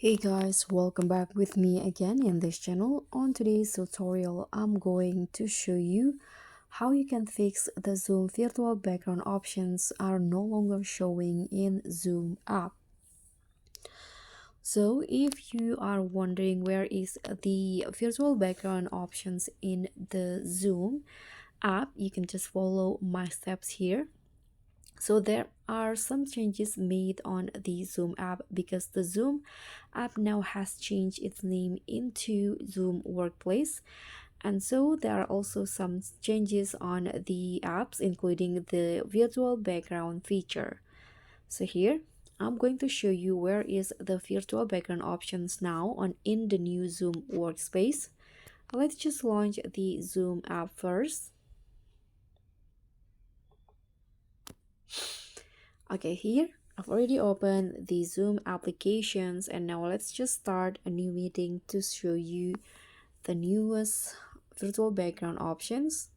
Hey guys, welcome back with me again in this channel. On today's tutorial, I'm going to show you how you can fix the Zoom virtual background options are no longer showing in Zoom app. So if you are wondering where is the virtual background options in the Zoom app, you can just follow my steps here. So there are some changes made on the Zoom app because the Zoom app now has changed its name into Zoom Workplace. And so there are also some changes on the apps, including the virtual background feature. So here, I'm going to show you where is the virtual background options now on in the new Zoom Workspace. Let's just launch the Zoom app first. Okay, here I've already opened the Zoom applications, and now let's just start a new meeting to show you the newest virtual background options.